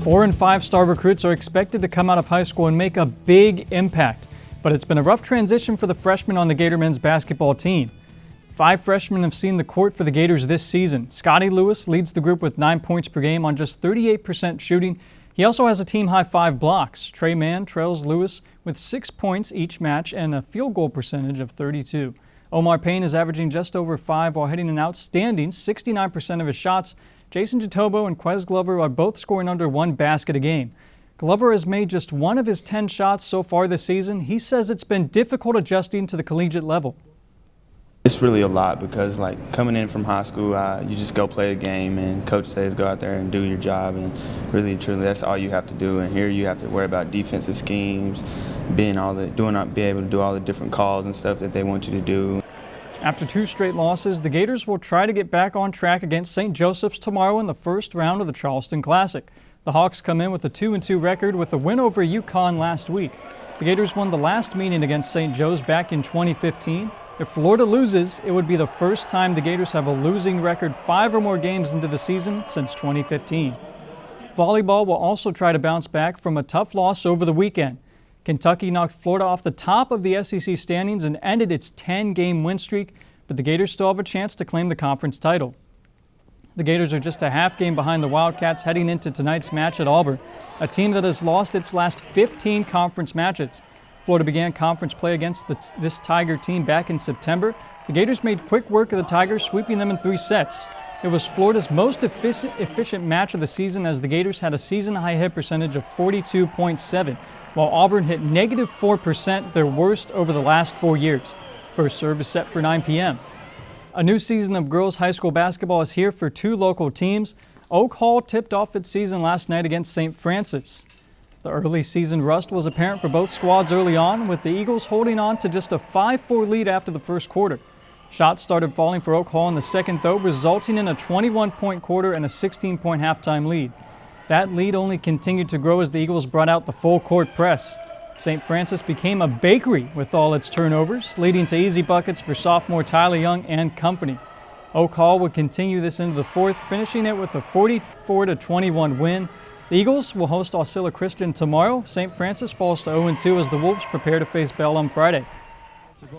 4- and 5-star recruits are expected to come out of high school and make a big impact. But it's been a rough transition for the freshmen on the Gator men's basketball team. 5 freshmen have seen the court for the Gators this season. Scotty Lewis leads the group with 9 points per game on just 38% shooting. He also has a team-high 5 blocks. Trey Mann trails Lewis with 6 points each match and a field goal percentage of 32. Omar Payne is averaging just over 5 while hitting an outstanding 69% of his shots. Jason Jatobo and Quez Glover are both scoring under 1 basket a game. Glover has made just 1 of his 10 shots so far this season. He says it's been difficult adjusting to the collegiate level. It's really a lot because, like, coming in from high school, you just go play the game, and coach says go out there and do your job, and really, truly, that's all you have to do. And here you have to worry about defensive schemes, being able to do all the different calls and stuff that they want you to do. After 2 straight losses, the Gators will try to get back on track against St. Joseph's tomorrow in the first round of the Charleston Classic. The Hawks come in with a 2-2 record with a win over UConn last week. The Gators won the last meeting against St. Joe's back in 2015. If Florida loses, it would be the first time the Gators have a losing record 5 or more games into the season since 2015. Volleyball will also try to bounce back from a tough loss over the weekend. Kentucky knocked Florida off the top of the SEC standings and ended its 10-game win streak, but the Gators still have a chance to claim the conference title. The Gators are just a half game behind the Wildcats heading into tonight's match at Auburn, a team that has lost its last 15 conference matches. Florida began conference play against this Tiger team back in September. The Gators made quick work of the Tigers, sweeping them in 3 sets. It was Florida's most efficient match of the season, as the Gators had a season-high hit percentage of 42.7, while Auburn hit -4%, their worst over the last 4 years. First serve is set for 9 p.m. A new season of girls high school basketball is here for 2 local teams. Oak Hall tipped off its season last night against St. Francis. The early season rust was apparent for both squads early on, with the Eagles holding on to just a 5-4 lead after the first quarter. Shots started falling for Oak Hall in the second, though, resulting in a 21-point quarter and a 16-point halftime lead. That lead only continued to grow as the Eagles brought out the full-court press. St. Francis became a bakery with all its turnovers, leading to easy buckets for sophomore Tyler Young and company. Oak Hall would continue this into the fourth, finishing it with a 44-21 win. The Eagles will host Osceola Christian tomorrow. St. Francis falls to 0-2 as the Wolves prepare to face Bell on Friday.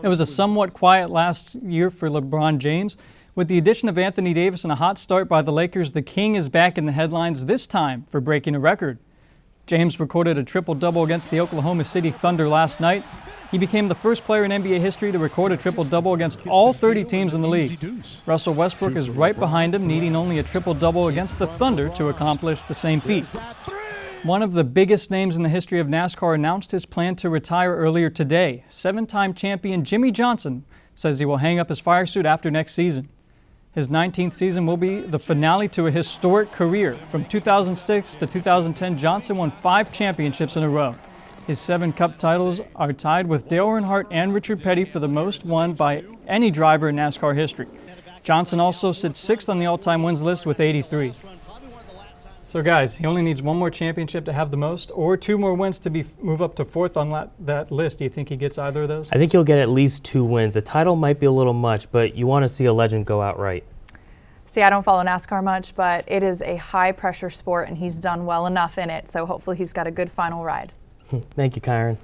It was a somewhat quiet last year for LeBron James. With the addition of Anthony Davis and a hot start by the Lakers, the King is back in the headlines, this time for breaking a record. James recorded a triple-double against the Oklahoma City Thunder last night. He became the first player in NBA history to record a triple-double against all 30 teams in the league. Russell Westbrook is right behind him, needing only a triple-double against the Thunder to accomplish the same feat. One of the biggest names in the history of NASCAR announced his plan to retire earlier today. 7-time champion Jimmy Johnson says he will hang up his fire suit after next season. His 19th season will be the finale to a historic career. From 2006 to 2010, Johnson won 5 championships in a row. His 7 Cup titles are tied with Dale Earnhardt and Richard Petty for the most won by any driver in NASCAR history. Johnson also sits 6th on the all-time wins list with 83. So guys, he only needs 1 more championship to have the most, or 2 more wins to move up to 4th on that list. Do you think he gets either of those? I think he'll get at least 2 wins. The title might be a little much, but you want to see a legend go out right. See, I don't follow NASCAR much, but it is a high-pressure sport, and he's done well enough in it, so hopefully he's got a good final ride. Thank you, Kyron.